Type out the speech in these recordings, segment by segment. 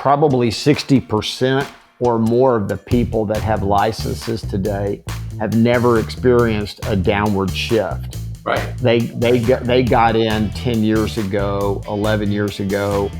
probably 60% or more of the people that have licenses today have never experienced a downward shift. Right. They got in 10 years ago, 11 years ago,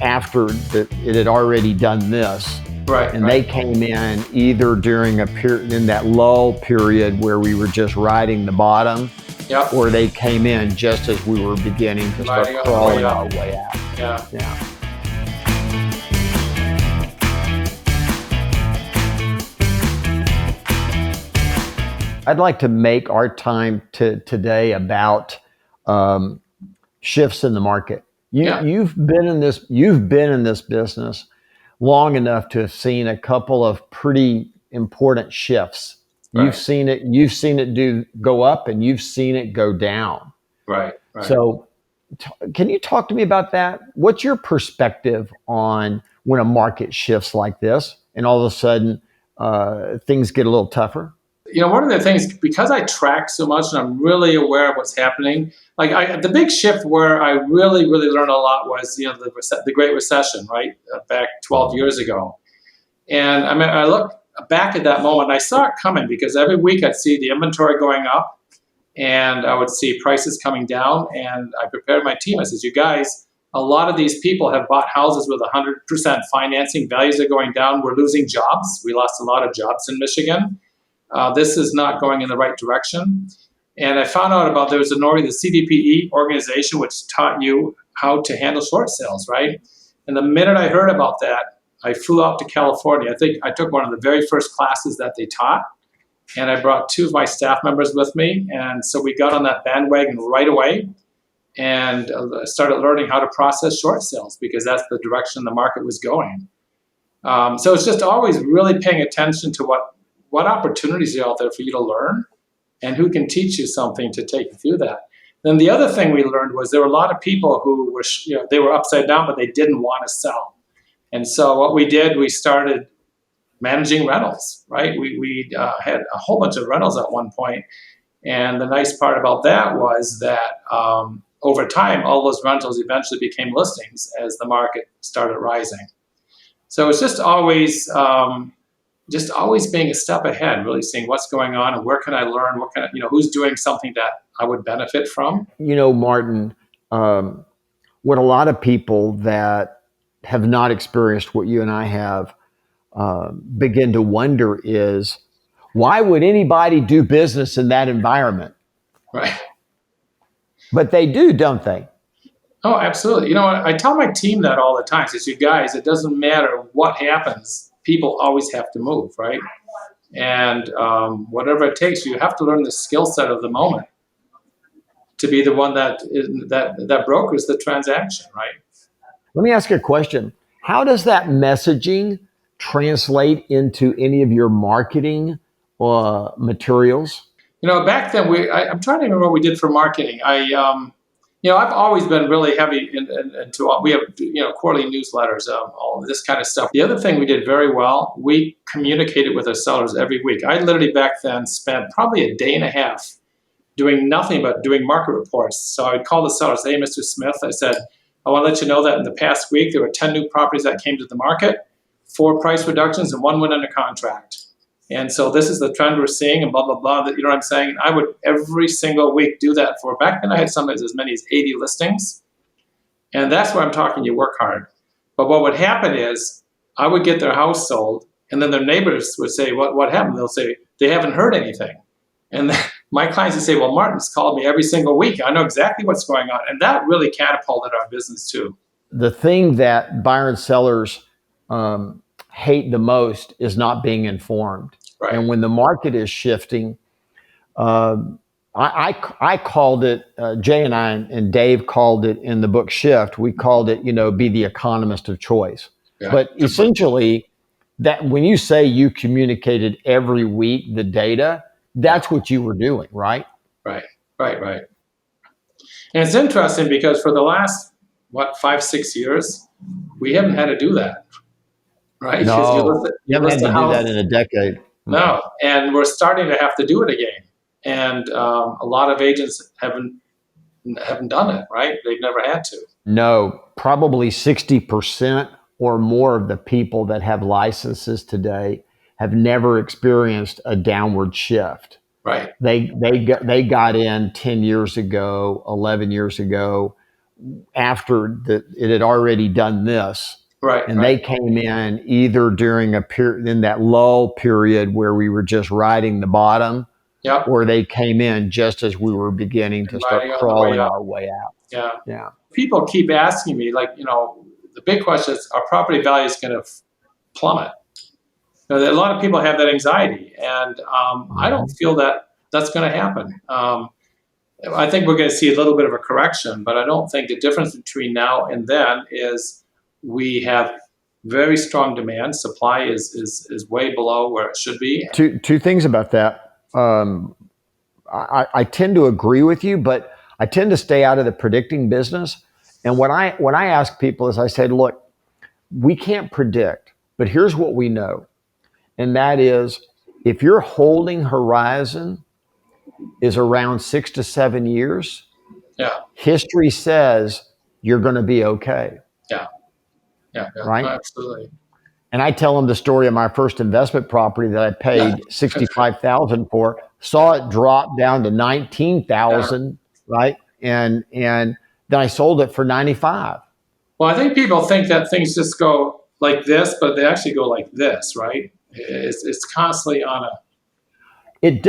after it had already done this. Right. And they came in either during a period, in that lull period where we were just riding the bottom, Yep. or they came in just as we were beginning to start crawling our way out. Yeah. I'd like to make our time today about shifts in the market. You've been in this business long enough to have seen a couple of pretty important shifts. Right. You've seen it go up, and you've seen it go down. Right. So can you talk to me about that? What's your perspective on when a market shifts like this and all of a sudden things get a little tougher? One of the things, because I track so much and I'm really aware of what's happening, the big shift where I really, really learned a lot was, the Great Recession, right? Back 12 years ago. And I mean, I look back at that moment and I saw it coming, because every week I'd see the inventory going up and I would see prices coming down, and I prepared my team. I said, you guys, a lot of these people have bought houses with 100% financing. Values are going down. We're losing jobs. We lost a lot of jobs in Michigan. This is not going in the right direction. And I found out about there was the CDPE organization, which taught you how to handle short sales, right? And the minute I heard about that, I flew out to California. I think I took one of the very first classes that they taught, and I brought 2 of my staff members with me. And so we got on that bandwagon right away and started learning how to process short sales, because that's the direction the market was going. So it's just always really paying attention to what opportunities are out there for you to learn and who can teach you something to take you through that. Then the other thing we learned was there were a lot of people who were, they were upside down, but they didn't want to sell. And so what we did, we started managing rentals, right? We had a whole bunch of rentals at one point. And the nice part about that was that over time, all those rentals eventually became listings as the market started rising. So it's just always being a step ahead, really seeing what's going on and where can I learn, who's doing something that I would benefit from. Martin, what a lot of people that have not experienced what you and I have begin to wonder is, why would anybody do business in that environment? Right. But they do, don't they? Oh, absolutely. I tell my team that all the time. I say, you guys, it doesn't matter what happens. People always have to move, right? And whatever it takes, you have to learn the skill set of the moment to be the one that brokers the transaction, right? Let me ask you a question. How does that messaging translate into any of your marketing materials? Back then I'm trying to remember what we did for marketing. I've always been really heavy into, we have, quarterly newsletters, all of this kind of stuff. The other thing we did very well, we communicated with our sellers every week. I literally back then spent probably a day and a half doing nothing but doing market reports. So I would call the sellers, hey, Mr. Smith, I said, I want to let you know that in the past week, there were 10 new properties that came to the market, 4 price reductions, and 1 went under contract. And so this is the trend we're seeing, and blah, blah, blah. You know what I'm saying? I would every single week do that for, back then I had sometimes as many as 80 listings. And that's where I'm talking, you work hard. But what would happen is I would get their house sold, and then their neighbors would say, what happened? They'll say, they haven't heard anything. And then my clients would say, well, Martin's called me every single week. I know exactly what's going on. And that really catapulted our business too. The thing that buyer and sellers hate the most is not being informed. Right. And when the market is shifting, I called it, Jay and I and Dave called it in the book Shift, we called it, be the economist of choice. Yeah. But essentially, that when you say you communicated every week the data, that's what you were doing, right? Right. And it's interesting because for the last, 5-6 years, we haven't had to do that. Right? No, you haven't had to do that in a decade. No, and we're starting to have to do it again. And a lot of agents haven't done it, right? They've never had to. No, probably 60% or more of the people that have licenses today have never experienced a downward shift. Right. They got in 10 years ago, 11 years ago, after it had already done this. Right. And right. they came in either during a period, in that lull period where we were just riding the bottom, Yep. or they came in just as we were beginning to start Riding on the way crawling up. our way out. Yeah. Yeah. People keep asking me, like, the big question is, are property values going to plummet? A lot of people have that anxiety, and I don't feel that that's going to happen. I think we're going to see a little bit of a correction, but I don't think the difference between now and then is we have very strong demand. Supply is way below where it should be. Two things about that. I tend to agree with you, but I tend to stay out of the predicting business. And when I ask people is I say, look, we can't predict, but here's what we know. And that is, if your holding horizon is around 6 to 7 years, Yeah. history says you're going to be okay. Yeah. Right? No, absolutely. And I tell them the story of my first investment property that I paid $65,000 for, saw it drop down to $19,000, right? And then I sold it for $95,000. Well, I think people think that things just go like this, but they actually go like this, right? It's constantly on a. It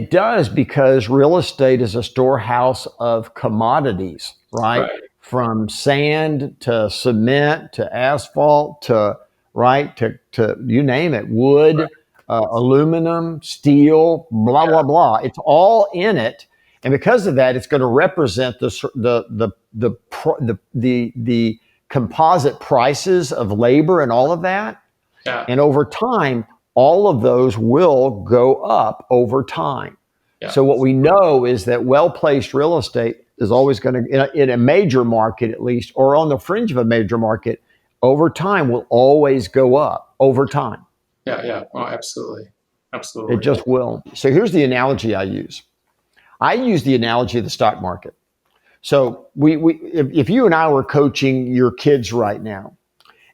does because real estate is a storehouse of commodities, right? From sand to cement to asphalt to you name it, wood, aluminum, steel, blah blah blah. It's all in it, and because of that, it's going to represent the composite prices of labor and all of that. Yeah. And over time, all of those will go up over time. Yeah. So what we know is that well-placed real estate is always going to, in a major market at least, or on the fringe of a major market, over time will always go up over time. Yeah. Oh, absolutely. It just will. So here's the analogy I use. I use the analogy of the stock market. So if you and I were coaching your kids right now,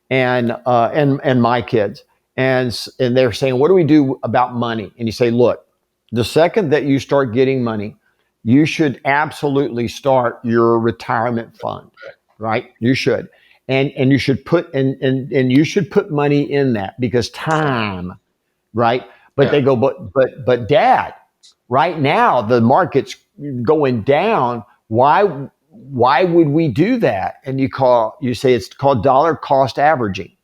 and my kids, and they're saying, what do we do about money? And you say, look, the second that you start getting money, you should absolutely start your retirement fund, right? You should. And you should put and you should put money in that because time, right? But they go, but Dad, right now the market's going down. Why would we do that? And you say it's called dollar cost averaging.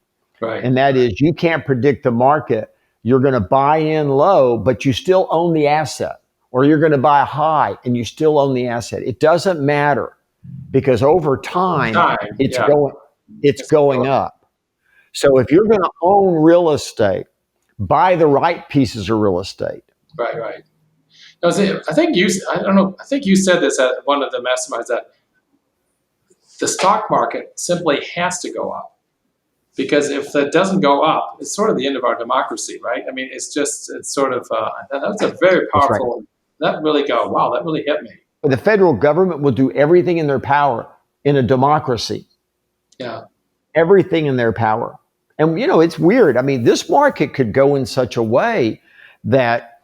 Right. And that is, you can't predict the market. You're going to buy in low, but you still own the asset, or you're going to buy high and you still own the asset. It doesn't matter because over time it's going up. So if you're going to own real estate, buy the right pieces of real estate. Right. I think you said this at one of the masterminds that the stock market simply has to go up. Because if it doesn't go up, it's sort of the end of our democracy, right? I mean, it's sort of, that's a very powerful, right. That really that really hit me. The federal government will do everything in their power in a democracy. Yeah. Everything in their power. And, it's weird. I mean, this market could go in such a way that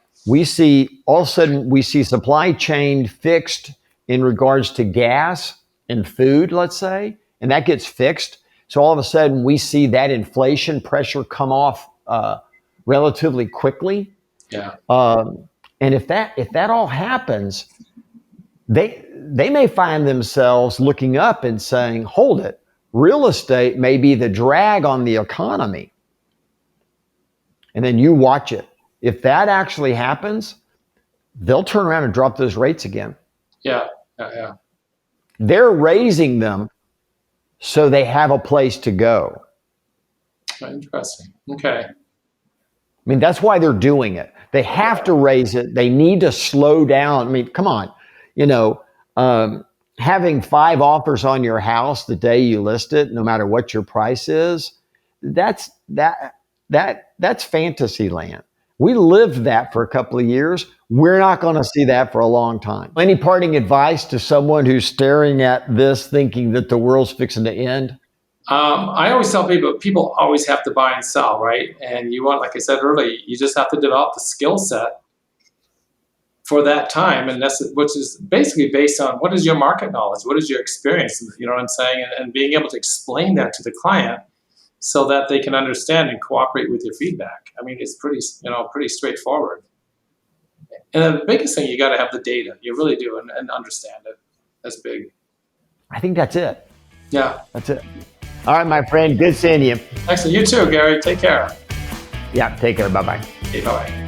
all of a sudden we see supply chain fixed in regards to gas and food, let's say, and that gets fixed. So all of a sudden we see that inflation pressure come off relatively quickly. Yeah. And if that all happens, they may find themselves looking up and saying, hold it, real estate may be the drag on the economy. And then you watch it. If that actually happens, they'll turn around and drop those rates again. Yeah. They're raising them so they have a place to go. Interesting. Okay. I mean, that's why they're doing it. They have to raise it. They need to slow down. I mean, come on, having 5 offers on your house the day you list it, no matter what your price is, that's fantasy land. We lived that for a couple of years. We're not going to see that for a long time. Any parting advice to someone who's staring at this thinking that the world's fixing to end? I always tell people always have to buy and sell, right? And you want, like I said earlier, you just have to develop the skill set for that time, and that's which is basically based on what is your market knowledge, what is your experience, you know what I'm saying, and being able to explain that to the client so that they can understand and cooperate with your feedback. I mean, it's pretty straightforward. And the biggest thing, you got to have the data. You really do, and understand it. That's big. I think that's it. Yeah. That's it. All right, my friend. Good seeing you. Excellent. You too, Gary. Take care. Yeah. Take care. Bye-bye. Okay, bye-bye.